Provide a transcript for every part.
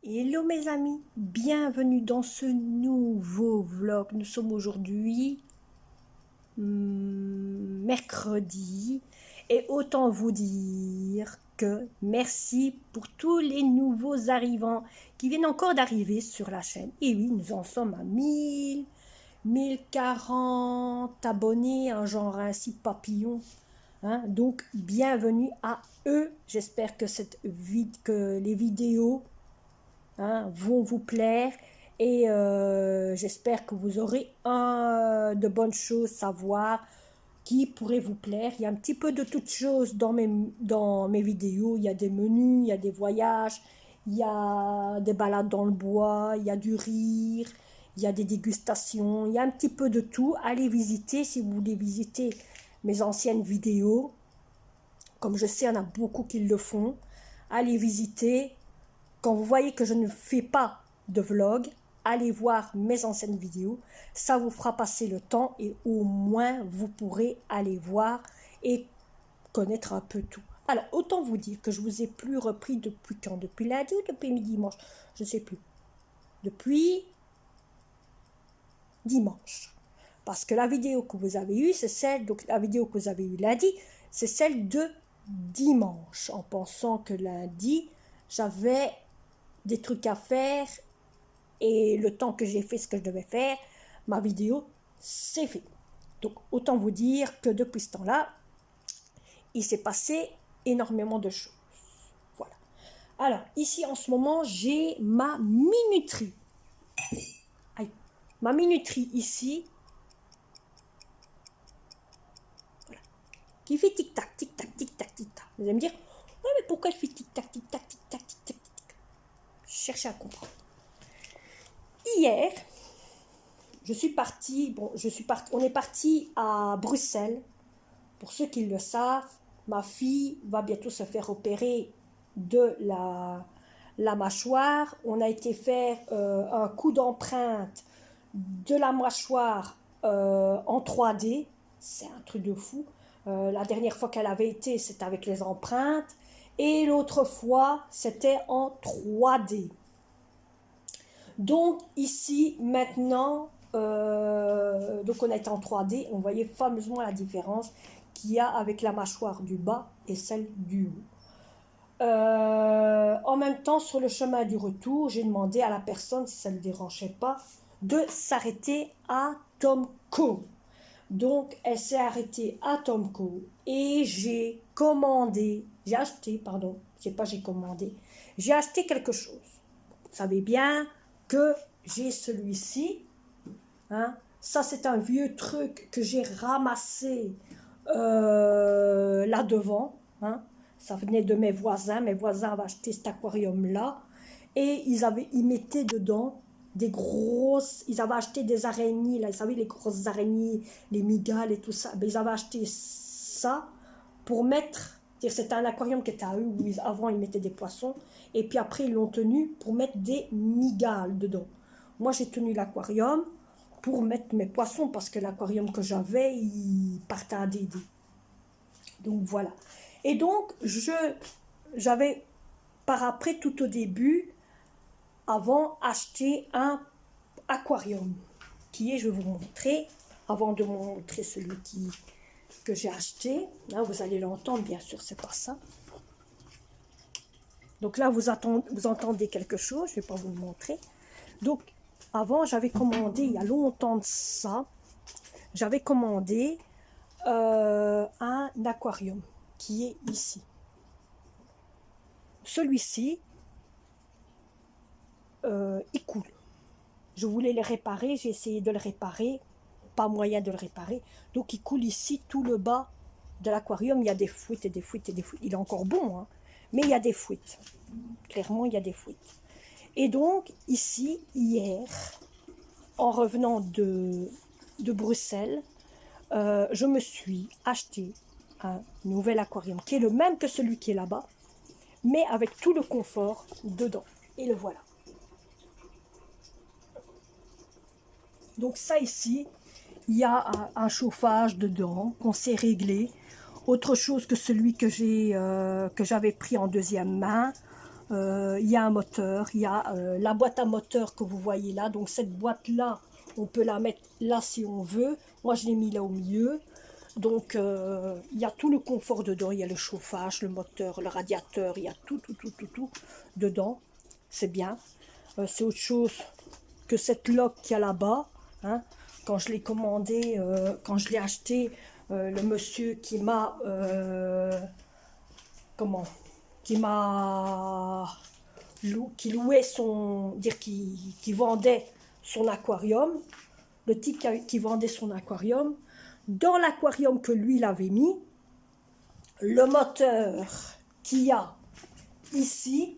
Hello mes amis, bienvenue dans ce nouveau vlog. Nous sommes aujourd'hui mercredi et autant vous dire que merci pour tous les nouveaux arrivants qui viennent encore d'arriver sur la chaîne. Et oui, nous en sommes à 1040 abonnés, un genre ainsi papillon. Donc bienvenue à eux. J'espère que les vidéos vont vous plaire et j'espère que vous aurez de bonnes choses à voir qui pourraient vous plaire. Il y a un petit peu de toutes choses dans mes vidéos. Il y a des menus, il y a des voyages, il y a des balades dans le bois, il y a du rire, il y a des dégustations, il y a un petit peu de tout. Allez visiter si vous voulez visiter mes anciennes vidéos. Comme je sais, il y en a beaucoup qui le font. Allez visiter. Quand vous voyez que je ne fais pas de vlog, allez voir mes anciennes vidéos. Ça vous fera passer le temps et au moins vous pourrez aller voir et connaître un peu tout. Alors, autant vous dire que je ne vous ai plus repris depuis quand? Depuis lundi ou depuis dimanche? Je ne sais plus. Depuis dimanche. Parce que la vidéo que vous avez eue, c'est celle, donc la vidéo que vous avez eue lundi, c'est celle de dimanche. En pensant que lundi, j'avais des trucs à faire et le temps que j'ai fait ce que je devais faire, ma vidéo, c'est fait. Donc, autant vous dire que depuis ce temps-là, il s'est passé énormément de choses. Voilà. Alors, ici, en ce moment, j'ai ma minuterie. Aïe. Ma minuterie ici, voilà, qui fait tic-tac, tic-tac, tic-tac, tic-tac. Vous allez me dire, ouais, mais pourquoi elle fait tic-tac, tic-tac, tic-tac, tic-tac, tic-tac? Cherchez à comprendre. Hier, on est parti à Bruxelles. Pour ceux qui le savent, ma fille va bientôt se faire opérer de la mâchoire. On a été faire un coup d'empreinte de la mâchoire en 3D. C'est un truc de fou. La dernière fois qu'elle avait été, c'était avec les empreintes. Et l'autre fois, c'était en 3D. Donc ici, maintenant, donc on est en 3D, on voyait fameusement la différence qu'il y a avec la mâchoire du bas et celle du haut. En même temps, sur le chemin du retour, j'ai demandé à la personne, si ça ne le dérangeait pas, de s'arrêter à Tomco. Donc, elle s'est arrêtée à Tomco et j'ai acheté quelque chose. Vous savez bien que j'ai celui-ci. Ça, c'est un vieux truc que j'ai ramassé là devant. Ça venait de mes voisins. Mes voisins avaient acheté cet aquarium-là. Et ils mettaient dedans des grosses... Ils avaient acheté des araignées, là, vous savez, les grosses araignées, les mygales et tout ça. Ben, ils avaient acheté ça pour mettre... C'était un aquarium qui était à eux, où avant ils mettaient des poissons. Et puis après, ils l'ont tenu pour mettre des mygales dedans. Moi, j'ai tenu l'aquarium pour mettre mes poissons, parce que l'aquarium que j'avais, il partait à Dédé. Donc voilà. Et donc, j'avais, par après, tout au début, avant, acheté un aquarium, qui est, je vais vous montrer, avant de vous montrer celui que j'ai acheté. Là, vous allez l'entendre, bien sûr, c'est pas ça. Donc là, vous entendez quelque chose, je ne vais pas vous le montrer. Donc, avant, j'avais commandé, il y a longtemps de ça, j'avais commandé un aquarium qui est ici. Celui-ci, il coule. Je voulais le réparer, j'ai essayé de le réparer, pas moyen de le réparer. Donc, il coule ici, tout le bas de l'aquarium. Il y a des fuites et des fuites et des fuites. Il est encore bon, mais il y a des fuites. Clairement, il y a des fuites. Et donc, ici, hier, en revenant de Bruxelles, je me suis acheté un nouvel aquarium qui est le même que celui qui est là-bas, mais avec tout le confort dedans. Et le voilà. Donc ça ici, il y a un chauffage dedans qu'on sait régler. Autre chose que celui que j'avais pris en deuxième main. il y a un moteur, il y a la boîte à moteur que vous voyez là. Donc cette boîte-là, on peut la mettre là si on veut. Moi, je l'ai mis là au milieu. Donc, il y a tout le confort dedans. Il y a le chauffage, le moteur, le radiateur. Il y a tout dedans. C'est bien. C'est autre chose que cette loque qu'il y a là-bas. Hein. Quand je l'ai commandé, quand je l'ai acheté, le monsieur qui m'a... qui louait qui vendait son aquarium, le type qui vendait son aquarium, dans l'aquarium que lui l'avait mis, le moteur qu'il y a ici,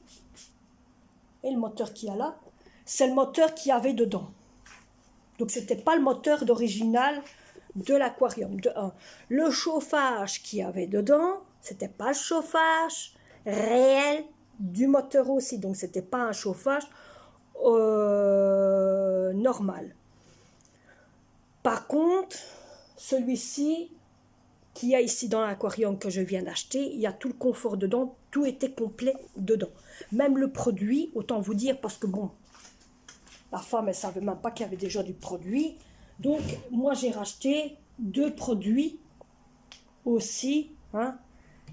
et le moteur qu'il y a là, c'est le moteur qu'il y avait dedans. Donc c'était pas le moteur d'original de l'aquarium. Le chauffage qu'il y avait dedans, c'était pas le chauffage réel du moteur aussi. Donc c'était pas un chauffage normal. Par contre, celui-ci qu'il y a ici dans l'aquarium que je viens d'acheter, il y a tout le confort dedans, tout était complet dedans. Même le produit, autant vous dire, parce que bon, la femme, elle ne savait même pas qu'il y avait déjà du produit. Donc, moi, j'ai racheté 2 produits aussi. Hein,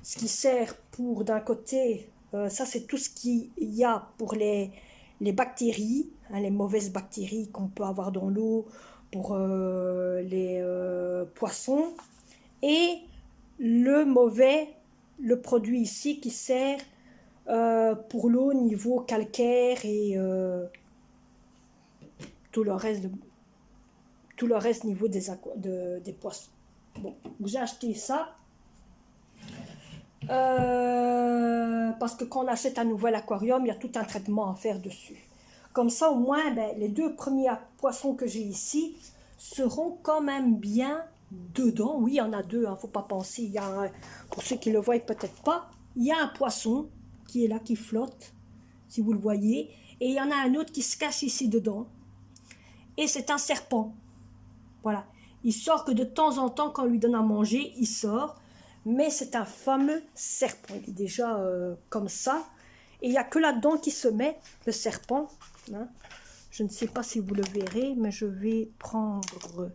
ce qui sert pour, d'un côté, ça c'est tout ce qu'il y a pour les bactéries, hein, les mauvaises bactéries qu'on peut avoir dans l'eau, pour les poissons. Et le produit ici qui sert pour l'eau niveau calcaire et tout le reste niveau des poissons. Bon, j'ai acheté ça parce que quand on achète un nouvel aquarium, il y a tout un traitement à faire dessus. Comme ça, au moins, ben, les 2 premiers poissons que j'ai ici seront quand même bien dedans. Oui, il y en a 2, hein, faut pas penser. Il y a pour ceux qui le voient peut-être pas, il y a un poisson qui est là, qui flotte, si vous le voyez. Et il y en a un autre qui se cache ici dedans. Et c'est un serpent. Voilà. Il sort que de temps en temps, quand on lui donne à manger, il sort. Mais c'est un fameux serpent. Il est déjà comme ça. Et il n'y a que là-dedans qui se met, le serpent. Hein. Je ne sais pas si vous le verrez, mais je vais prendre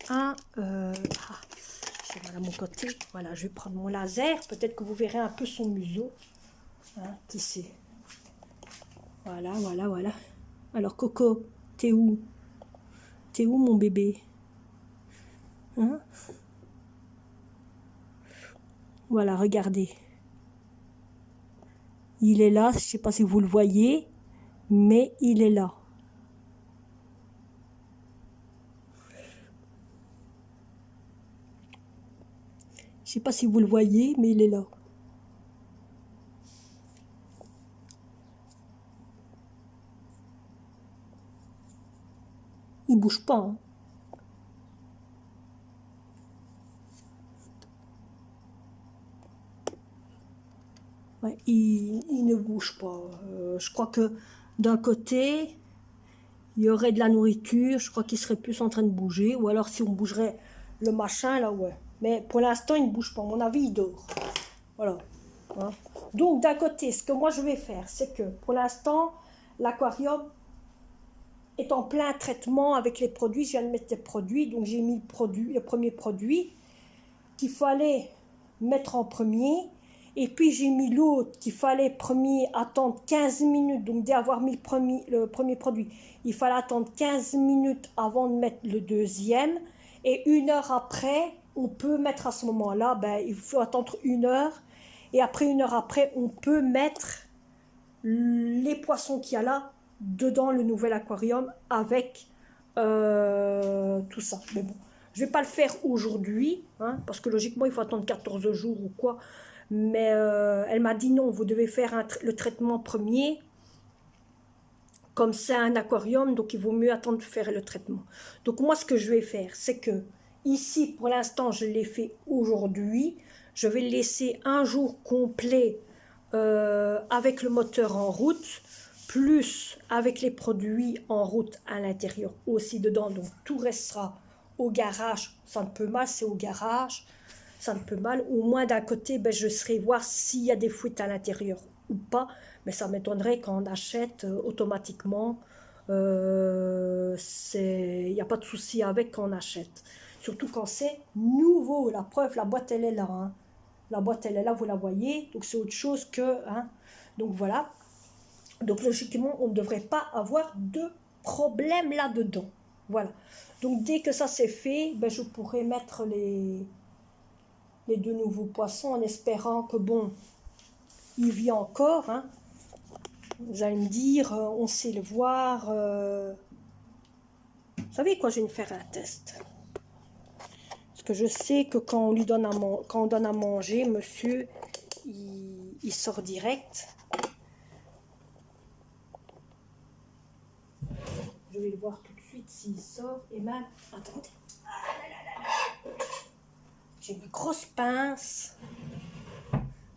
un... je vais à mon côté. Voilà, je vais prendre mon laser. Peut-être que vous verrez un peu son museau. Hein, qui c'est? Voilà. Alors, Coco, t'es où? T'es où, mon bébé? Hein? Voilà, regardez. Il est là, je ne sais pas si vous le voyez, mais il est là. Je ne sais pas si vous le voyez, mais il est là. Il ne bouge pas. Hein. Ouais, il ne bouge pas. Je crois que d'un côté, il y aurait de la nourriture. Je crois qu'il serait plus en train de bouger. Ou alors si on bougerait le machin, là, ouais. Mais pour l'instant, il ne bouge pas. À mon avis, il dort. Voilà. Hein. Donc, d'un côté, ce que moi je vais faire, c'est que pour l'instant, l'aquarium est en plein traitement avec les produits. Je viens de mettre les produits. Donc, j'ai mis le premier produit qu'il fallait mettre en premier. Et puis j'ai mis l'autre qu'il fallait attendre 15 minutes. Donc dès avoir mis le premier produit, il fallait attendre 15 minutes avant de mettre le deuxième. Et 1 heure après, on peut mettre à ce moment-là, ben, il faut attendre 1 heure. Et après 1 heure après, on peut mettre les poissons qu'il y a là dedans le nouvel aquarium avec tout ça. Mais bon, je ne vais pas le faire aujourd'hui, hein, parce que logiquement, il faut attendre 14 jours ou quoi. Mais elle m'a dit non, vous devez faire le traitement premier. Comme c'est un aquarium, donc il vaut mieux attendre de faire le traitement. Donc moi, ce que je vais faire, c'est que ici, pour l'instant, je l'ai fait aujourd'hui. Je vais le laisser un jour complet avec le moteur en route, plus avec les produits en route à l'intérieur aussi dedans. Donc tout restera au garage. Ça ne peut mal, c'est au garage. Ça ne peut mal. Au moins d'un côté, ben, je serai voir s'il y a des fuites à l'intérieur ou pas. Mais ça m'étonnerait qu'on achète automatiquement. Il n'y a pas de souci avec qu'on achète. Surtout quand c'est nouveau. La preuve, la boîte, elle est là. Hein. La boîte, elle est là, vous la voyez. Donc, c'est autre chose que... Hein. Donc, voilà. Donc, logiquement, on ne devrait pas avoir de problème là-dedans. Voilà. Donc, dès que ça c'est fait, ben, je pourrai mettre les 2 nouveaux poissons en espérant que, bon, il vit encore. Hein. Vous allez me dire, on sait le voir. Vous savez quoi, je vais me faire un test. Parce que je sais que quand on lui donne quand on donne à manger, monsieur, il sort direct. Je vais le voir tout de suite s'il sort. Et même, attendez. J'ai une grosse pince.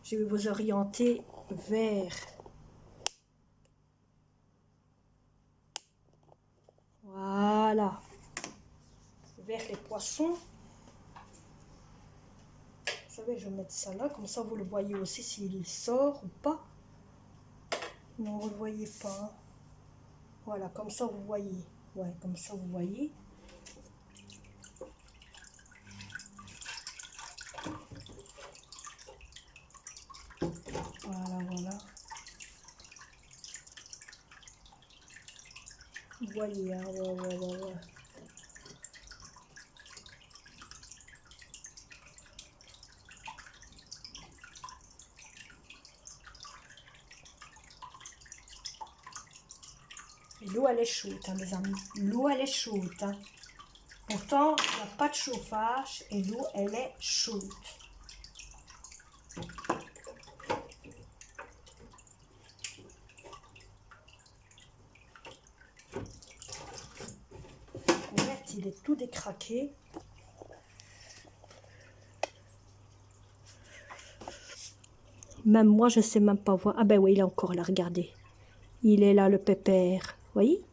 Je vais vous orienter vers... Voilà. Vers les poissons. Vous savez, je vais mettre ça là. Comme ça, vous le voyez aussi s'il sort ou pas. Non, vous ne le voyez pas. Voilà, comme ça, vous voyez. Ouais, comme ça, vous voyez. Voilà, voilà. Vous voyez, hein, ouais. L'eau, elle est chaude, hein, mes amis. L'eau, elle est chaude. Hein. Pourtant, il n'y a pas de chauffage et l'eau, elle est chaude. Regarde, il est tout décraqué. Même moi, je ne sais même pas voir. Ah ben oui, il est encore là, regardez. Il est là, le pépère. Vous voyez?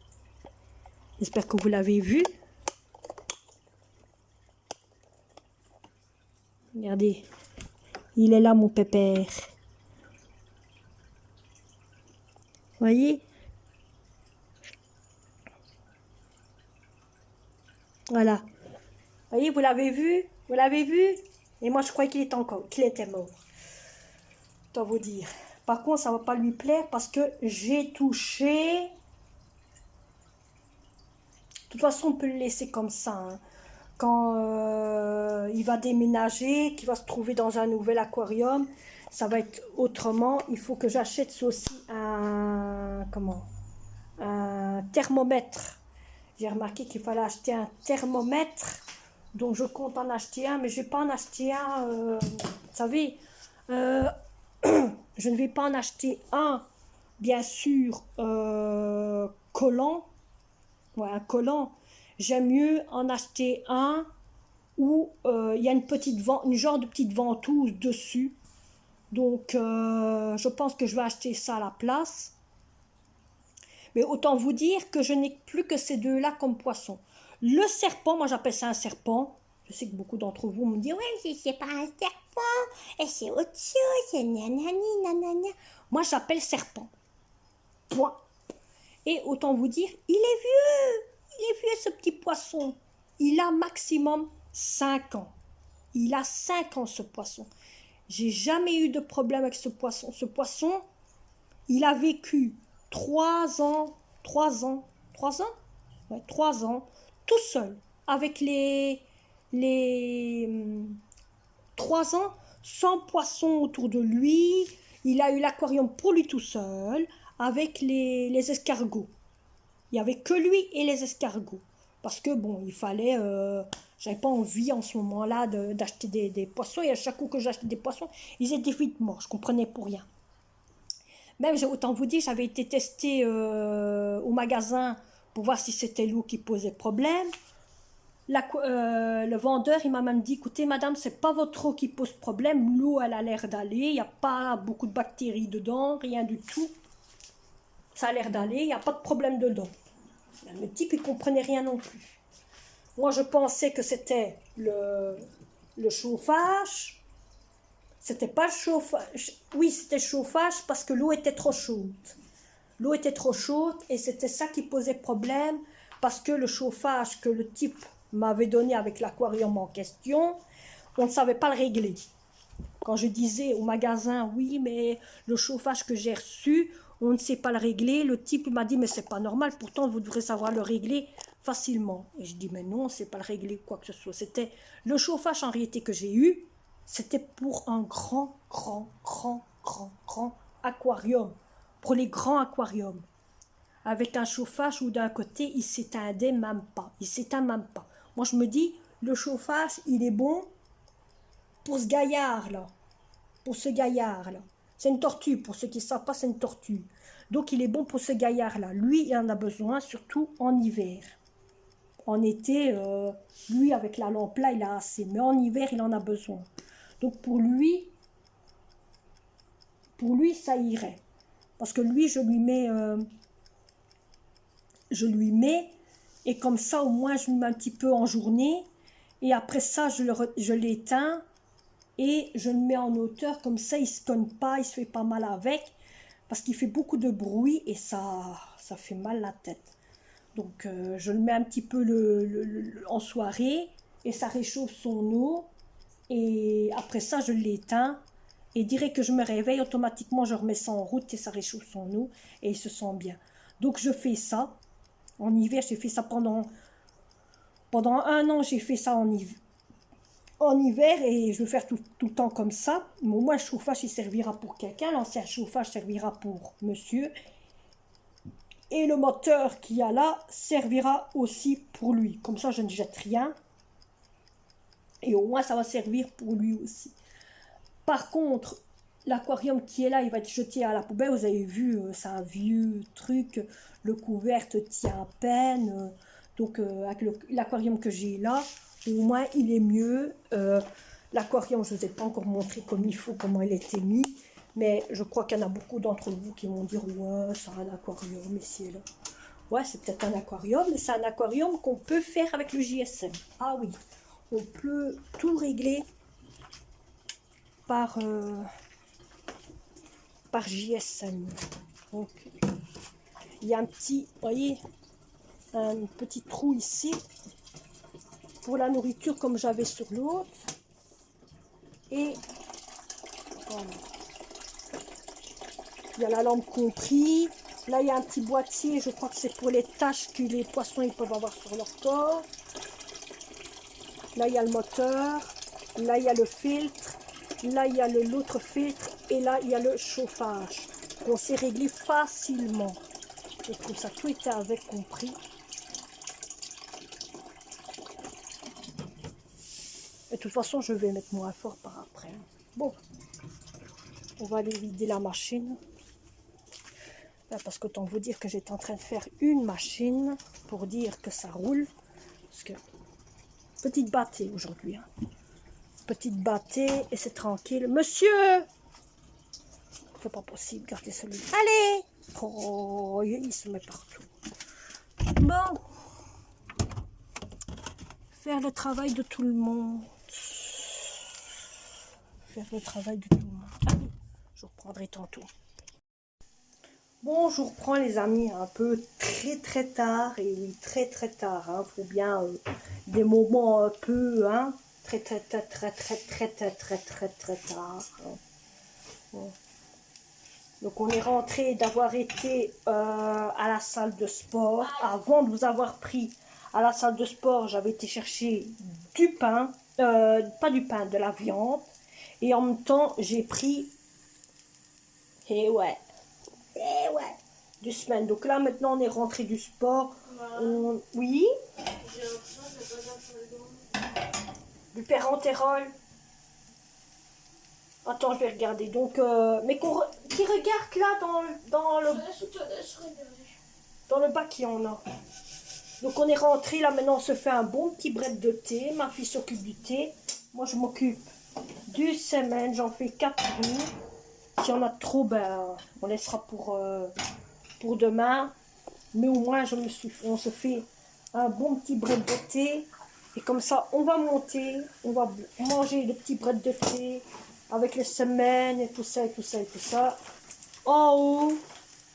J'espère que vous l'avez vu. Regardez. Il est là, mon pépère. Vous voyez? Voilà. Vous voyez, vous l'avez vu? Vous l'avez vu? Et moi, je croyais qu'il était mort. Autant vous dire. Par contre, ça ne va pas lui plaire parce que j'ai touché. De toute façon, on peut le laisser comme ça. Hein. Quand il va déménager, qu'il va se trouver dans un nouvel aquarium, ça va être autrement. Il faut que j'achète aussi un thermomètre. J'ai remarqué qu'il fallait acheter un thermomètre. Donc je compte en acheter un, mais je ne vais pas en acheter un. Vous savez, je ne vais pas en acheter un, bien sûr, collant. Ouais, un collant. J'aime mieux en acheter un où il y a une genre de petite ventouse dessus. Donc, je pense que je vais acheter ça à la place. Mais autant vous dire que je n'ai plus que ces deux-là comme poisson. Le serpent, moi j'appelle ça un serpent. Je sais que beaucoup d'entre vous me disent « Ouais, c'est pas un serpent, et c'est autre chose, c'est nanani, nanana. » Moi j'appelle serpent. Point. Et autant vous dire, il est vieux. Il est vieux ce petit poisson. Il a maximum 5 ans. Il a 5 ans ce poisson. J'ai jamais eu de problème avec ce poisson. Ce poisson, il a vécu 3 ans, 3 ans, 3 ans, ouais, 3 ans, tout seul, avec les 3 ans, sans poisson autour de lui. Il a eu l'aquarium pour lui tout seul, avec les escargots. Il n'y avait que lui et les escargots. Parce que, bon, il fallait... j'avais pas envie en ce moment-là d'acheter des poissons. Et à chaque coup que j'achetais des poissons, ils étaient vite morts. Je comprenais pour rien. Même, autant vous dire, j'avais été testée au magasin pour voir si c'était l'eau qui posait problème. Le vendeur, il m'a même dit, écoutez, madame, c'est pas votre eau qui pose problème. L'eau, elle a l'air d'aller. Il n'y a pas beaucoup de bactéries dedans, rien du tout. Ça a l'air d'aller, il n'y a pas de problème dedans. Le type, il ne comprenait rien non plus. Moi, je pensais que c'était le chauffage. C'était pas le chauffage. Oui, c'était le chauffage parce que l'eau était trop chaude. L'eau était trop chaude et c'était ça qui posait problème parce que le chauffage que le type m'avait donné avec l'aquarium en question, on ne savait pas le régler. Quand je disais au magasin, oui, mais le chauffage que j'ai reçu, on ne sait pas le régler, le type m'a dit, mais c'est pas normal, pourtant vous devrez savoir le régler facilement. Et je dis, mais non, c'est pas le régler, quoi que ce soit. C'était le chauffage en réalité que j'ai eu, c'était pour un grand aquarium, pour les grands aquariums. Avec un chauffage où d'un côté, il s'éteindait même pas. Il s'éteint même pas. Moi, je me dis, le chauffage, il est bon pour ce gaillard-là. Pour ce gaillard-là. C'est une tortue, pour ceux qui ne savent pas, c'est une tortue. Donc, il est bon pour ce gaillard-là. Lui, il en a besoin, surtout en hiver. En été, lui, avec la lampe là, il a assez. Mais en hiver, il en a besoin. Donc, pour lui, ça irait. Parce que lui, je lui mets, et comme ça, au moins, je lui mets un petit peu en journée. Et après ça, je l'éteins. Et je le mets en hauteur, comme ça il ne se cogne pas, il ne se fait pas mal avec, parce qu'il fait beaucoup de bruit et ça fait mal la tête. Donc je le mets un petit peu en soirée et ça réchauffe son eau. Et après ça, je l'éteins. Et direct que je me réveille, automatiquement je remets ça en route et ça réchauffe son eau et il se sent bien. Donc je fais ça. En hiver, j'ai fait ça pendant 1 an, j'ai fait ça en hiver et je vais faire tout le temps comme ça. Mais au moins le chauffage il servira pour quelqu'un, l'ancien chauffage servira pour monsieur. Et le moteur qu'il y a là servira aussi pour lui. Comme ça je ne jette rien. Et au moins ça va servir pour lui aussi. Par contre, l'aquarium qui est là, il va être jeté à la poubelle. Vous avez vu, c'est un vieux truc. Le couvercle tient à peine. Donc avec l'aquarium que j'ai là, au moins il est mieux. L'aquarium, je ne vous ai pas encore montré comme il faut, comment il a été mis. Mais je crois qu'il y en a beaucoup d'entre vous qui vont dire, ouais, c'est un aquarium ici et là. Ouais, c'est peut-être un aquarium, mais c'est un aquarium qu'on peut faire avec le JSM. Ah oui, on peut tout régler par JSM. Donc, il y a un petit, vous voyez, un petit trou ici pour la nourriture comme j'avais sur l'autre. Et voilà. Il y a la lampe compris. Là, il y a un petit boîtier. Je crois que c'est pour les taches que les poissons ils peuvent avoir sur leur corps. Là, il y a le moteur. Là, il y a le filtre. Là, il y a l'autre filtre. Et là, il y a le chauffage. On s'est réglé facilement. Je trouve ça tout était avec compris. Et de toute façon, je vais mettre moins fort par après. Bon, on va aller vider la machine. Parce qu'autant vous dire que j'étais en train de faire une machine pour dire que ça roule. Parce que, petite bâtée aujourd'hui. Hein. Petite bâtée et c'est tranquille. Monsieur! C'est pas possible, gardez celui-là. Allez! Oh, il se met partout. Bon. Faire le travail de tout le monde. Faire le travail de tout le monde. Allez, je reprendrai tantôt. Bon, je reprends les amis un peu très tard. Et oui, très tard. Hein. Faut bien des moments un peu, hein. Très tard. Hein. Bon. Donc on est rentré d'avoir été à la salle de sport. Avant de vous avoir pris à la salle de sport, j'avais été chercher du pain, pas du pain, de la viande. Et en même temps, j'ai pris, du semaine. Donc là, maintenant, on est rentré du sport. Oui. Du pérantérol. Attends, je vais regarder. Donc, mais qui regarde là dans le bac qu'il y en a. Donc on est rentré là, maintenant on se fait un bon petit brette de thé. Ma fille s'occupe du thé. Moi je m'occupe du semaine. J'en fais 4 jours. Si on a trop, ben on laissera pour demain. Mais au moins on se fait un bon petit brette de thé. Et comme ça on va monter. On va manger le petit brette de thé. avec les semaines et tout ça et tout ça et tout ça. En haut,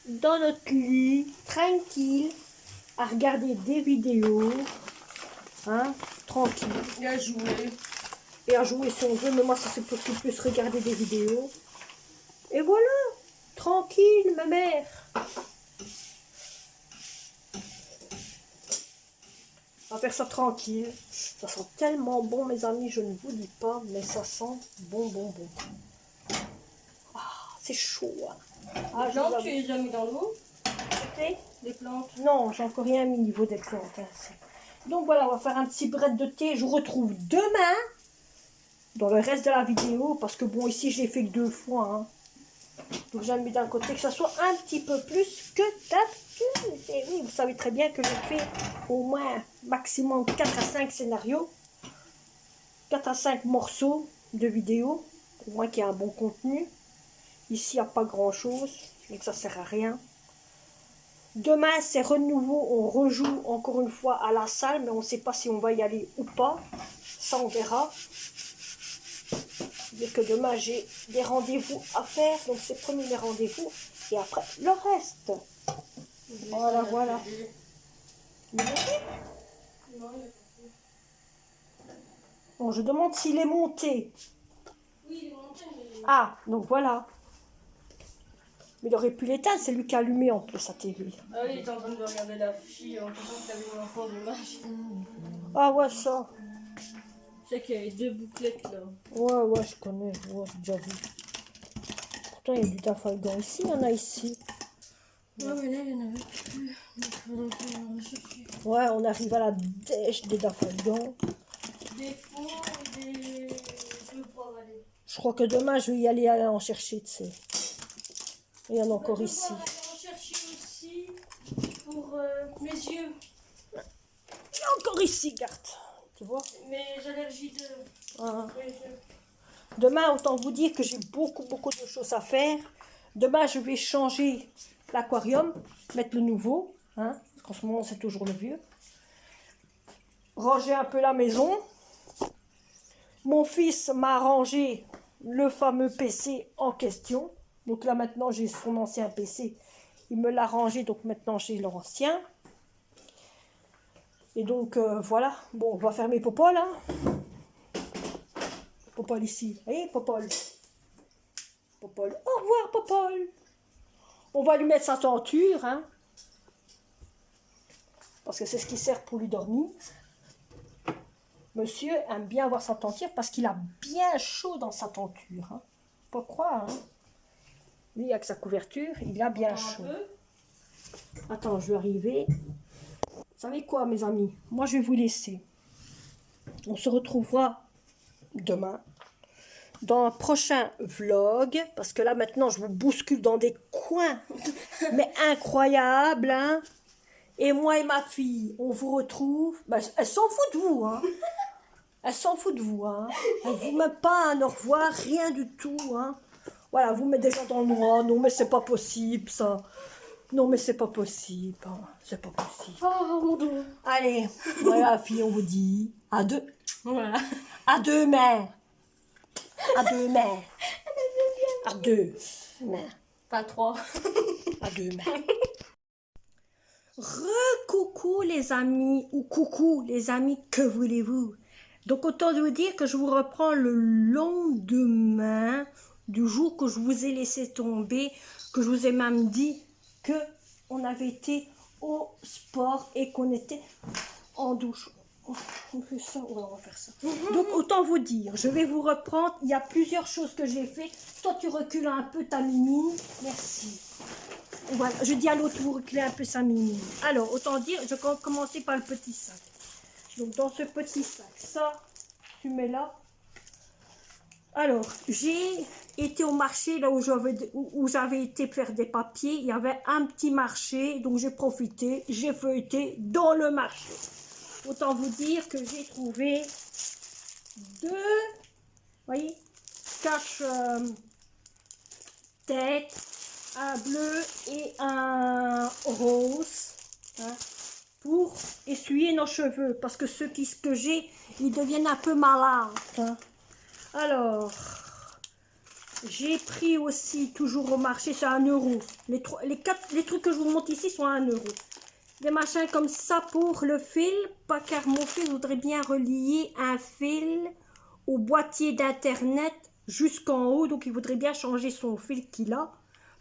dans notre lit, tranquille, à regarder des vidéos, hein, tranquille. Et à jouer. Et à jouer si on veut, mais moi ça c'est pour qu'il puisse regarder des vidéos. Et voilà, tranquille ma mère. On va faire ça tranquille. Ça sent tellement bon mes amis, je ne vous dis pas, mais ça sent bon. Ah, c'est chaud. Hein. Ah, Les plantes, tu les as déjà mis dans l'eau? Okay. Les plantes? Non, j'ai encore rien mis au niveau des plantes. Hein. Donc voilà, on va faire un petit bread de thé. Je vous retrouve demain dans le reste de la vidéo, parce que bon, ici je l'ai fait que 2 fois. Hein. Donc j'ai mis d'un côté que ça soit un petit peu plus que d'habitude. Et oui, vous savez très bien que j'ai fait au moins maximum 4 à 5 scénarios, 4 à 5 morceaux de vidéos, au moins qu'il y a un bon contenu. Ici, il n'y a pas grand chose, donc ça sert à rien. Demain, c'est renouveau, on rejoue encore une fois à la salle, mais on ne sait pas si on va y aller ou pas. Ça, on verra. Dès que demain, j'ai des rendez-vous à faire, donc c'est premier les rendez-vous, et après, le reste. Voilà. Bon, je demande s'il est monté. Oui, il est monté, mais... Ah, donc voilà. Mais il aurait pu l'éteindre, c'est lui qui a allumé en plus sa TV. Ah oui, il était en train de regarder la fille en pensant qu'il avait une enfant du match. Ah ouais, ça. Je sais qu'il y avait 2 bouclettes là. Ouais, je connais, ouais, j'ai déjà vu. Pourtant, il y a du Dafalgan ici, il y en a ici. Ouais, mais là, il n'y en avait plus. Donc, il faudrait qu'on recherche. Ouais, on arrive à la dèche des Dafalgan. Des fonds et des... Je veux pas aller. Je crois que demain, je vais y aller en chercher, tu sais. Il y en a encore Je vais ici. devoir aller en chercher aussi pour mes yeux. Il y a encore ici, garde. Tu vois? Mes allergies de... Ah. mes yeux. Demain, autant vous dire que j'ai beaucoup de choses à faire. Demain, je vais changer l'aquarium, mettre le nouveau, hein, parce qu'en ce moment, c'est toujours le vieux. Ranger un peu la maison. Mon fils m'a rangé le fameux PC en question. Donc là, maintenant, j'ai son ancien PC. Il me l'a rangé, donc maintenant, j'ai l'ancien. Et donc, voilà. Bon, on va fermer Popol, hein. Popol ici. Allez, Popol. Popol. Au revoir, Popol. On va lui mettre sa tenture, hein. Parce que c'est ce qui sert pour lui dormir. Monsieur aime bien avoir sa tenture parce qu'il a bien chaud dans sa tenture. Hein. Pas croire, hein. Lui, avec sa couverture, il a bien chaud. Attends, je vais arriver. Vous savez quoi, mes amis? Moi, je vais vous laisser. On se retrouvera demain dans un prochain vlog, parce que là maintenant je vous bouscule dans des coins mais incroyables, hein. Et moi et ma fille, on vous retrouve, ben, elle s'en fout de vous, hein. Elle s'en fout de vous, hein. Elle vous met pas un au revoir, rien du tout, hein. Voilà, vous mettez des gens dans le noir. Non mais c'est pas possible ça. Non mais c'est pas possible, hein. C'est pas possible. Oh mon dos. Allez, voilà la fille, on vous dit à deux. Voilà. À deux mains. À deux mains. À deux mains. Pas 3. À deux mains. Re-coucou les amis, ou coucou les amis, que voulez-vous? Donc autant vous dire que je vous reprends le lendemain du jour que je vous ai laissé tomber, que je vous ai même dit que on avait été au sport et qu'on était en douche. On fait ça, ouais, on va faire ça. Donc autant vous dire, je vais vous reprendre. Il y a plusieurs choses que j'ai fait. Toi tu recules un peu ta mini. Merci. Voilà, je dis à l'autre, vous reculez un peu sa mini. Alors autant dire, je vais commencer par le petit sac. Donc dans ce petit sac, ça, tu mets là. Alors, j'ai été au marché, là où j'avais été faire des papiers. Il y avait un petit marché, donc j'ai profité, j'ai feuilleté dans le marché. Autant vous dire que j'ai trouvé 2, voyez, cache-tête, un bleu et un rose, hein, pour essuyer nos cheveux, parce que que j'ai, ils deviennent un peu malades. Hein. Alors, J'ai pris aussi, toujours au marché, c'est 1 euro. Les trucs que je vous montre ici sont à 1 euro. Des machins comme ça pour le fil, pas car mon fil voudrait bien relier un fil au boîtier d'internet jusqu'en haut, donc il voudrait bien changer son fil qu'il a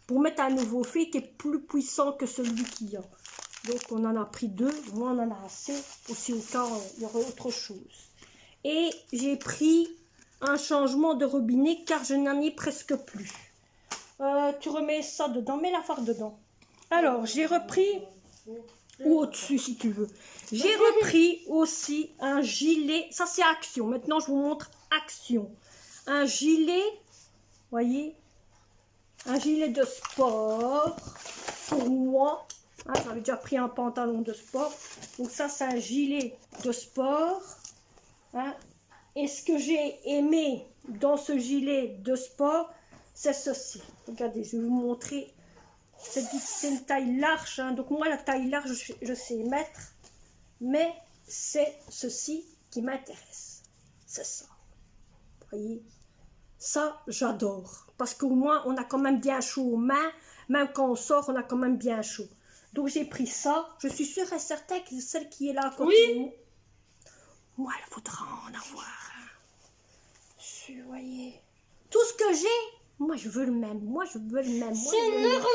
pour mettre un nouveau fil qui est plus puissant que celui qu'il a. Donc on en a pris 2, moi on en a assez, aussi au cas où il y aurait autre chose. Et j'ai pris un changement de robinet car je n'en ai presque plus. Tu remets ça dedans, mets la farde dedans. Alors j'ai repris, ou au-dessus si tu veux. J'ai repris aussi un gilet, ça c'est Action, maintenant je vous montre Action. Un gilet, voyez, un gilet de sport pour moi. Hein, j'avais déjà pris un pantalon de sport, donc ça c'est un gilet de sport. Hein. Et ce que j'ai aimé dans ce gilet de sport, c'est ceci. Regardez, je vais vous montrer. C'est une taille large, hein. Donc moi la taille large je sais mettre, mais c'est ceci qui m'intéresse, c'est ça, vous voyez, ça j'adore, parce qu'au moins on a quand même bien chaud aux mains, même quand on sort on a quand même bien chaud, donc j'ai pris ça, je suis sûre et certaine que celle qui est là à côté de moi, elle voudra en avoir un, vous voyez, tout ce que j'ai, moi je veux le même, moi je veux le même, c'est normal.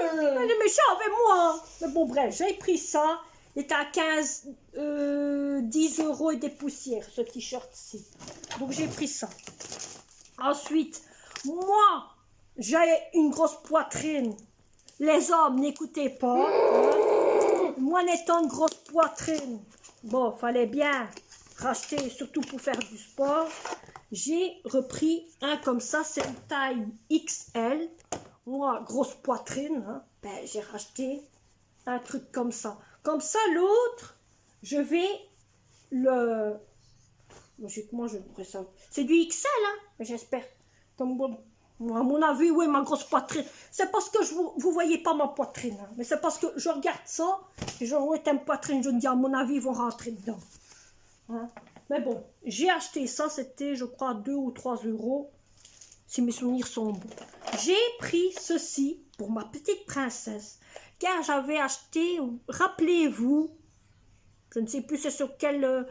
Elle est méchante avec moi. Mais bon, bref, j'ai pris ça. Il était à 10 euros et des poussières, ce t-shirt-ci. Donc, j'ai pris ça. Ensuite, moi, j'ai une grosse poitrine. Les hommes, n'écoutez pas. Hein. Moi, n'étant une grosse poitrine, bon, fallait bien racheter, surtout pour faire du sport. J'ai repris un comme ça, c'est une taille XL. Moi, grosse poitrine, hein, ben, j'ai racheté un truc comme ça. Comme ça, l'autre, je vais le... Comment je pourrais ça? C'est du XL, hein, j'espère. Comme bon, à mon avis, oui, ma grosse poitrine. C'est parce que vous voyez pas ma poitrine. Hein, mais c'est parce que je regarde ça, et je vois une poitrine, je me dis, à mon avis, ils vont rentrer dedans. Hein. Mais bon, j'ai acheté ça, c'était, je crois, 2 ou 3 euros. Si mes souvenirs sont bons. J'ai pris ceci pour ma petite princesse, car j'avais acheté, rappelez-vous, je ne sais plus c'est sur quel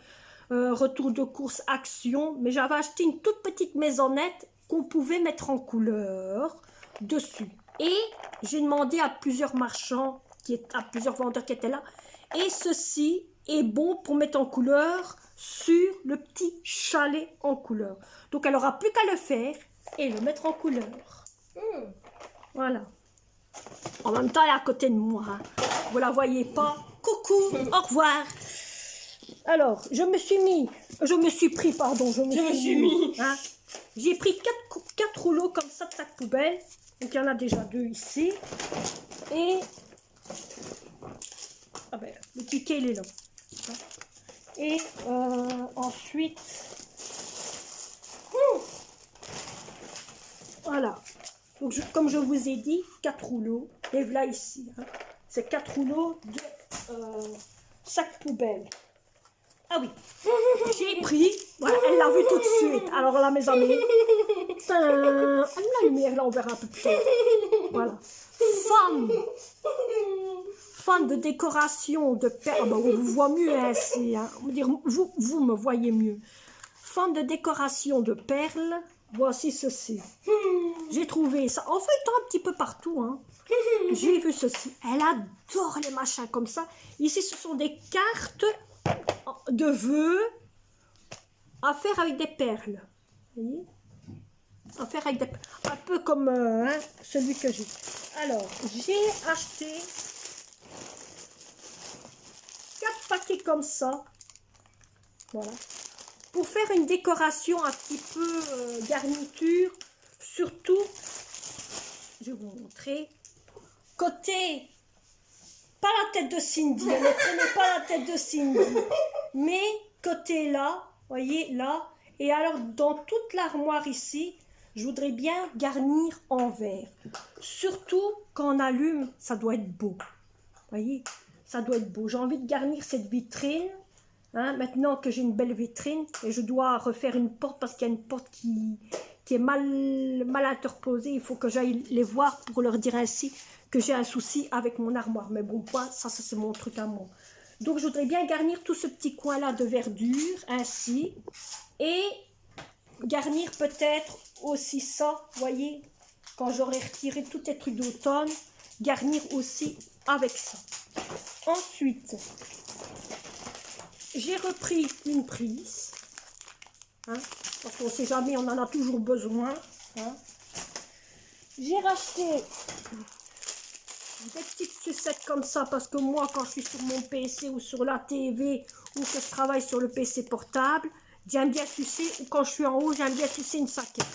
retour de course Action, mais j'avais acheté une toute petite maisonnette qu'on pouvait mettre en couleur dessus. Et j'ai demandé à plusieurs marchands, à plusieurs vendeurs qui étaient là, et ceci est bon pour mettre en couleur sur le petit chalet en couleur. Donc elle n'aura plus qu'à le faire et le mettre en couleur. Voilà. En même temps, elle est à côté de moi. Hein. Vous la voyez pas. Coucou, au revoir. Alors, je me suis mis. Hein. J'ai pris 4 rouleaux comme ça de sac poubelle. Donc, il y en a déjà 2 ici. Et... Ah ben, le ticket, il est là. Et ensuite... Voilà. Donc, comme je vous ai dit, 4 rouleaux. Et voilà ici. Hein. C'est 4 rouleaux de sac poubelle. Ah oui. J'ai pris. Voilà, elle l'a vu tout de suite. Alors là, mes amis. La lumière, là, on verra un peu plus tard. Voilà. Femme de décoration de perles. Ah ben, on vous voit mieux ainsi. Hein. On va dire, vous me voyez mieux. Femme de décoration de perles. Voici ceci. J'ai trouvé ça. En fait, un petit peu partout. Hein. J'ai vu ceci. Elle adore les machins comme ça. Ici, ce sont des cartes de vœux à faire avec des perles. Vous voyez? À faire avec des perles. Un peu comme hein, celui que j'ai. Alors, j'ai acheté 4 paquets comme ça. Voilà. Pour faire une décoration un petit peu garniture, surtout, je vais vous montrer, côté, pas la tête de Cindy, ne prenez pas la tête de Cindy, mais côté là, voyez là, et alors dans toute l'armoire ici, je voudrais bien garnir en vert. Surtout quand on allume, ça doit être beau, voyez, ça doit être beau. J'ai envie de garnir cette vitrine. Hein, maintenant que j'ai une belle vitrine et je dois refaire une porte parce qu'il y a une porte qui qui est mal interposée. Il faut que j'aille les voir pour leur dire ainsi que j'ai un souci avec mon armoire. Mais bon, ça c'est mon truc à moi. Donc, je voudrais bien garnir tout ce petit coin-là de verdure, ainsi. Et garnir peut-être aussi ça, vous voyez, quand j'aurai retiré tous les trucs d'automne, garnir aussi avec ça. Ensuite, j'ai repris une prise, hein, parce qu'on ne sait jamais, on en a toujours besoin. Hein. J'ai racheté des petites sucettes comme ça, parce que moi, quand je suis sur mon PC ou sur la TV, ou que je travaille sur le PC portable, j'aime bien sucer, ou quand je suis en haut, j'aime bien sucer une saquette.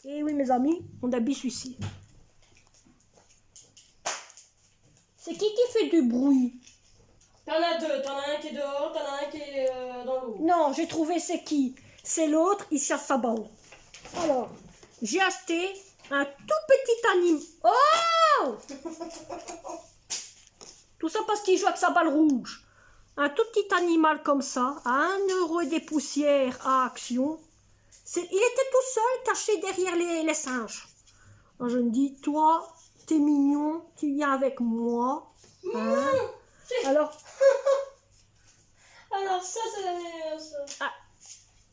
Et oui, mes amis, on a bien sucé. C'est qui fait du bruit? T'en as deux, t'en as un qui est dehors, t'en as un qui est dans l'eau. Non, j'ai trouvé c'est qui? C'est l'autre, il cherche sa balle. Alors, j'ai acheté un tout petit animal. Oh! Tout ça parce qu'il joue avec sa balle rouge. Un tout petit animal comme ça, à 1 € et des poussières à Action. Il était tout seul, caché derrière les singes. Alors je me dis, toi, t'es mignon, tu viens avec moi. Hein? Alors ça, c'est la meilleure, ça. Ah,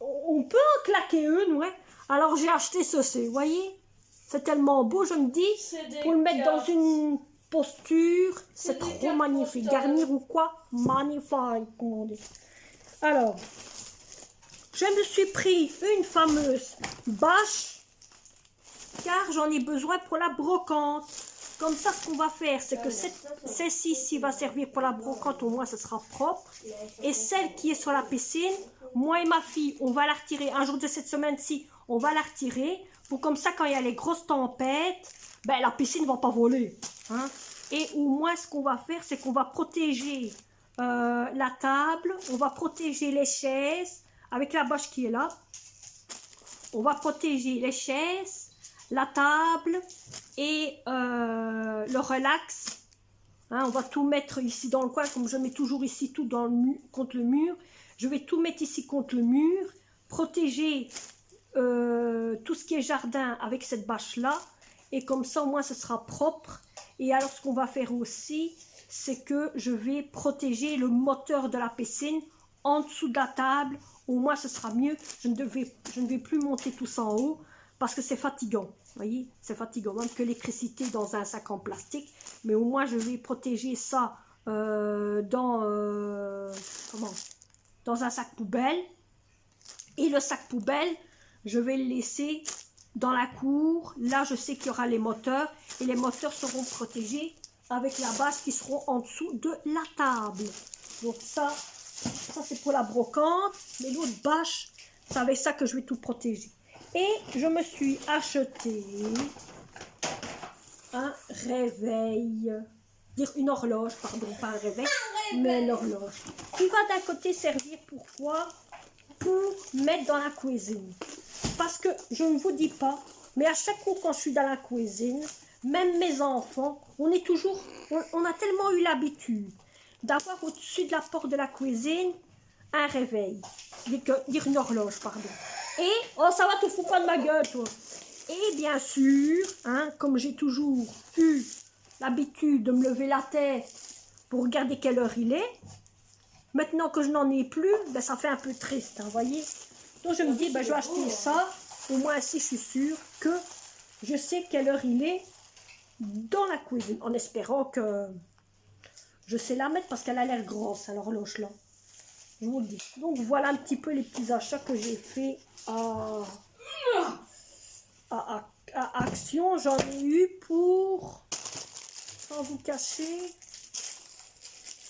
on peut en claquer une, ouais. Alors j'ai acheté ceci, vous voyez? C'est tellement beau, je me dis, pour le mettre dans une posture, c'est trop magnifique. Garnir ou quoi? Magnifique, comme on dit. Alors, je me suis pris une fameuse bâche, car j'en ai besoin pour la brocante. Comme ça, ce qu'on va faire, c'est que celle-ci va servir pour la brocante, au moins ce sera propre. Et celle qui est sur la piscine, moi et ma fille, on va la retirer. Un jour de cette semaine-ci, on va la retirer. Pour comme ça, quand il y a les grosses tempêtes, ben, la piscine ne va pas voler. Hein. Et au moins, ce qu'on va faire, c'est qu'on va protéger la table, on va protéger les chaises, avec la bâche qui est là. On va protéger les chaises, la table et le relax. Hein, on va tout mettre ici dans le coin, comme je mets toujours ici tout dans le mur, contre le mur. Je vais tout mettre ici contre le mur, protéger tout ce qui est jardin avec cette bâche-là. Et comme ça, au moins, ce sera propre. Et alors, ce qu'on va faire aussi, c'est que je vais protéger le moteur de la piscine en dessous de la table. Au moins, ce sera mieux. Je ne vais plus monter tout ça en haut parce que c'est fatigant. Vous voyez, c'est fatigant, même que l'électricité dans un sac en plastique. Mais au moins, je vais protéger ça dans un sac poubelle. Et le sac poubelle, je vais le laisser dans la cour. Là, je sais qu'il y aura les moteurs. Et les moteurs seront protégés avec la bâche qui seront en dessous de la table. Donc ça c'est pour la brocante. Mais l'autre bâche, c'est avec ça que je vais tout protéger. Et je me suis acheté un réveil. Dire une horloge, pardon, pas un réveil, mais une horloge. Qui va d'un côté servir pour quoi? Pour mettre dans la cuisine. Parce que je ne vous dis pas, mais à chaque fois quand je suis dans la cuisine, même mes enfants, on a tellement eu l'habitude d'avoir au-dessus de la porte de la cuisine un réveil, dire une horloge, pardon. Et, oh ça va, te fous pas de ma gueule, toi. Et bien sûr, hein, comme j'ai toujours eu l'habitude de me lever la tête pour regarder quelle heure il est, maintenant que je n'en ai plus, ben, ça fait un peu triste, hein, voyez. Donc je me dis, ben, je vais acheter ça, au moins ainsi je suis sûre que je sais quelle heure il est dans la cuisine, en espérant que je sais la mettre parce qu'elle a l'air grosse, alors l'horloge là. Je vous le dis. Donc voilà un petit peu les petits achats que j'ai fait à Action. J'en ai eu pour, sans vous cacher,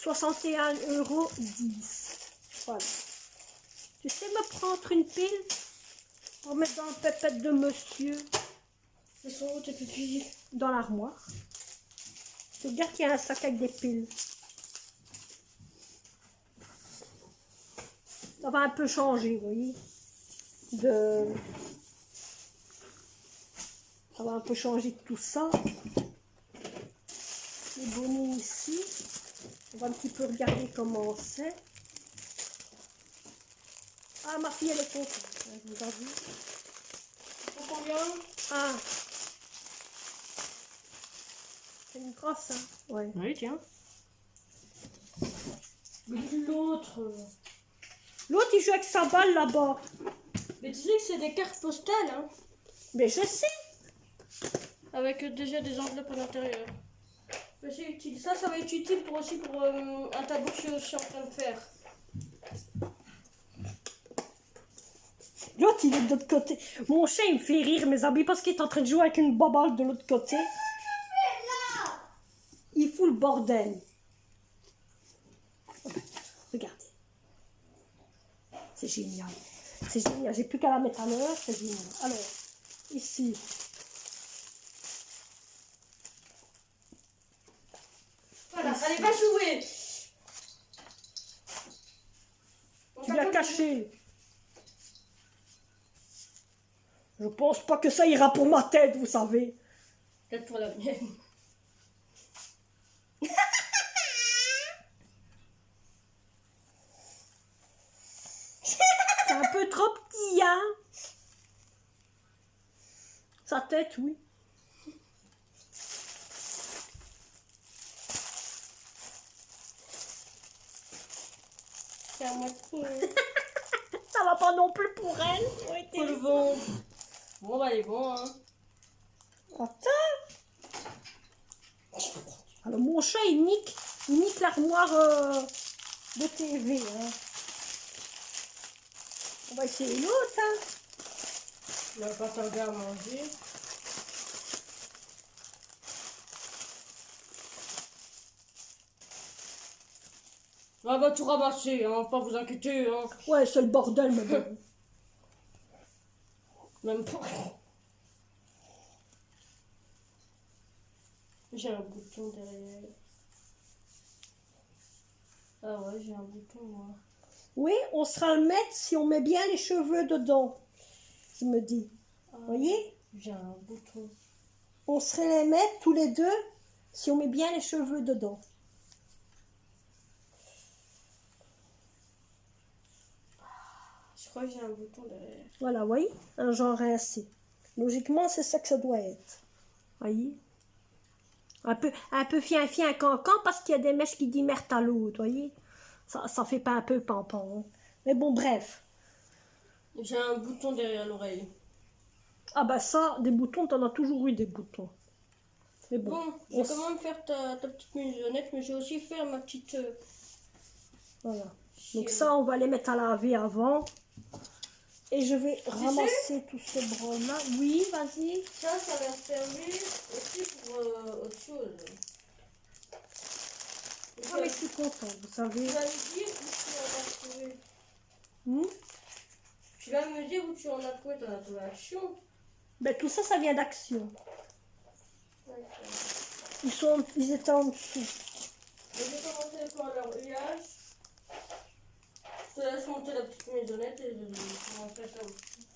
61,10 €. Voilà. Tu sais me prendre une pile pour mettre dans le pépette de monsieur? Ils sont où tes pupilles? Dans l'armoire. Je regarde qu'il y a un sac avec des piles. Ça va un peu changer, vous voyez. Ça va un peu changer de tout ça. Les bonnets ici. On va un petit peu regarder comment c'est. Ah, ma fille, elle est contente. Je vous avoue. combien? Ah. C'est une grosse, hein. Ouais. Oui, tiens. Mais l'autre. L'autre, il joue avec sa balle là-bas. Mais tu sais que c'est des cartes postales, hein. Mais je sais. Avec déjà des enveloppes à l'intérieur. Mais c'est utile. Ça va être utile pour aussi pour un tableau que je suis aussi en train de faire. L'autre, il est de l'autre côté. Mon chien, il me fait rire, mes amis, parce qu'il est en train de jouer avec une baballe de l'autre côté. Il fout le bordel. Regardez. C'est génial. C'est génial. J'ai plus qu'à la mettre à l'heure. C'est génial. Alors, ici. Voilà, allez, va jouer. Tu l'as caché. Je pense pas que ça ira pour ma tête, vous savez. Peut-être pour la mienne. C'est un peu trop petit, hein. Sa tête, oui. C'est à moitié. Ça va pas non plus pour elle. Oui, Pour le vent. Bon, bah, il est bon, hein. Attends. Alors, mon chat, il nique l'armoire de TV. Hein. On va essayer l'autre. Hein. Il va pas tarder à manger. On va tout ramasser, hein, pas vous inquiéter, hein. Ouais, c'est le bordel, mais bon. Même pas. J'ai un bouton derrière. Ah ouais, j'ai un bouton, moi. Oui, on sera le mettre si on met bien les cheveux dedans. Je me dis. Ah, Vous voyez? j'ai un bouton. On serait les mettre tous les deux si on met bien les cheveux dedans. Je crois que j'ai un bouton derrière. Voilà, vous voyez? Un genre ainsi. Logiquement, c'est ça que ça doit être. Vous voyez? Un peu fien cancan parce qu'il y a des mèches qui dimèrent à l'autre, voyez? Ça fait pas un peu pampan. Hein. Mais bon, bref. J'ai un bouton derrière l'oreille. Ah bah ça, des boutons, t'en as toujours eu des boutons. Mais bon. Bon, je vais quand même faire ta petite maisonnette, mais je vais aussi faire ma petite... Voilà. Donc ça, on va les mettre à laver avant. Et je vais ramasser tout ce bras-là. Oui, vas-y. Ça va servir aussi pour autre chose. Ah mais je suis contente, vous savez. Tu vas me dire où tu en as trouvé. Hmm? Tu vas me dire où tu en as trouvé ton appellation. Ben, tout ça, ça vient d'Action. D'accord. Ils étaient en dessous. Je vais commencer par leur huillage. Je te laisse monter la petite maisonnette et je vais commencer ça aussi.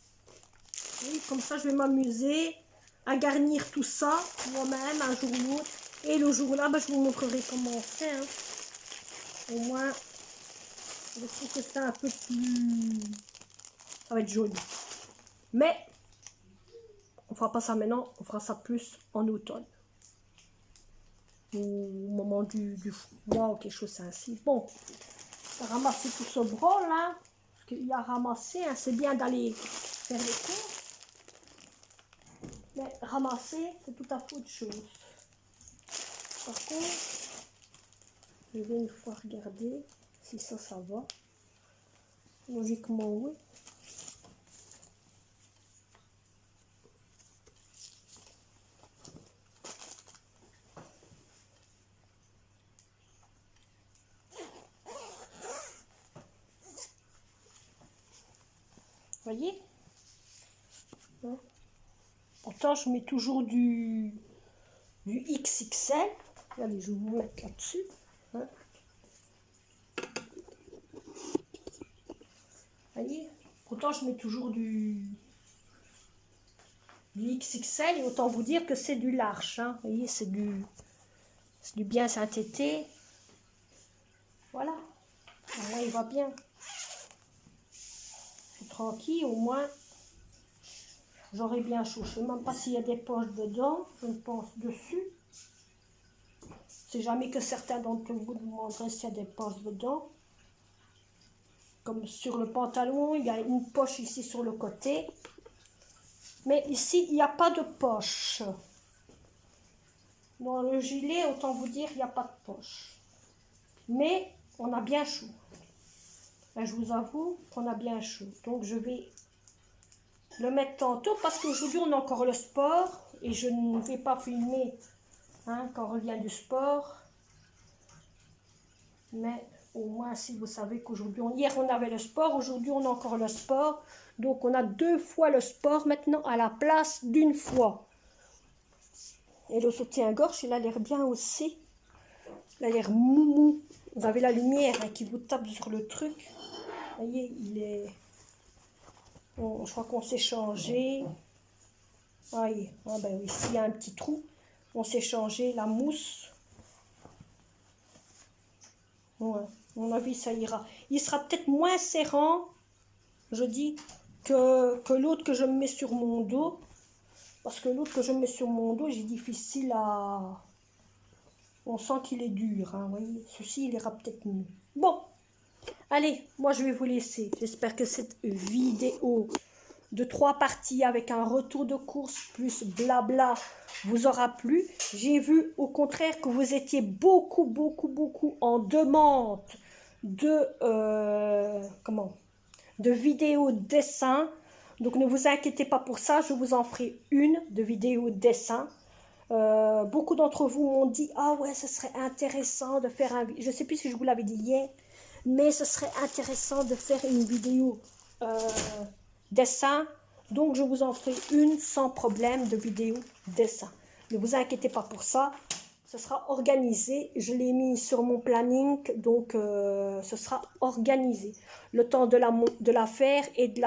Oui, comme ça, je vais m'amuser à garnir tout ça moi-même un jour ou l'autre. Et le jour-là, ben, je vous montrerai comment on fait. Hein. Au moins, je trouve que c'est un peu plus... Ça va être joli. Mais, on fera pas ça maintenant, on fera ça plus en automne. Au moment du froid ou quelque chose ainsi. Bon, on va ramasser tout ce bras là. Parce qu'il y a ramassé, hein, c'est bien d'aller faire les courses. Mais ramasser, c'est tout à fait autre chose. Par contre, je vais une fois regarder si ça va. Logiquement, oui. Vous voyez? Hein? Pourtant, je mets toujours du XXL. Allez, je vais vous mettre là-dessus. Hein? Vous voyez? Pourtant, je mets toujours du XXL. Et autant vous dire que c'est du large. Hein? Vous voyez, c'est du bien synthété. Voilà. Là, il va bien. Je suis tranquille, au moins. J'aurai bien chaud. Je ne sais même pas s'il y a des poches dedans. Je pense dessus. C'est jamais que certains d'entre vous demanderaient s'il y a des poches dedans. Comme sur le pantalon, il y a une poche ici sur le côté. Mais ici, il n'y a pas de poche. Dans le gilet, autant vous dire, il n'y a pas de poche. Mais on a bien chaud. Là, je vous avoue qu'on a bien chaud. Donc, je vais le mettre tantôt parce qu'aujourd'hui, on a encore le sport. Et je ne vais pas filmer quand on revient du sport. Mais au moins, si vous savez qu'aujourd'hui, hier, on avait le sport. Aujourd'hui, on a encore le sport. Donc, on a 2 fois le sport maintenant à la place d'une fois. Et le soutien-gorge, il a l'air bien aussi. Il a l'air mou. Vous avez la lumière qui vous tape sur le truc. Vous voyez, il est... Bon, je crois qu'on s'est changé. Ah ben oui, ici, il y a un petit trou. On s'est changé la mousse. Ouais, à mon avis, ça ira. Il sera peut-être moins serrant, je dis, que l'autre que je me mets sur mon dos. Parce que l'autre que je mets sur mon dos, j'ai difficile à... On sent qu'il est dur, vous voyez. Ceci, il ira peut-être mieux. Bon, allez, moi je vais vous laisser. J'espère que cette vidéo de 3 parties avec un retour de course plus blabla vous aura plu. J'ai vu au contraire que vous étiez beaucoup en demande de vidéos dessin. Donc ne vous inquiétez pas pour ça, je vous en ferai une de vidéo dessin. Beaucoup d'entre vous m'ont dit ah ouais, ce serait intéressant de faire un, je sais plus si je vous l'avais dit hier, mais ce serait intéressant de faire une vidéo dessin. Donc je vous en ferai une sans problème de vidéo dessin. Ne vous inquiétez pas pour ça, ce sera organisé. Je l'ai mis sur mon planning, donc ce sera organisé. Le temps de la faire et de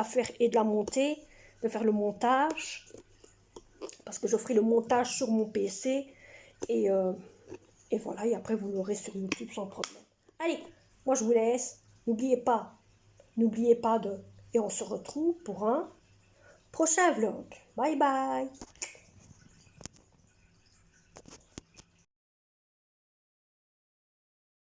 la monter, de faire le montage. Parce que je ferai le montage sur mon PC et voilà, et après vous l'aurez sur YouTube sans problème. Allez, moi je vous laisse. N'oubliez pas et on se retrouve pour un prochain vlog. Bye bye.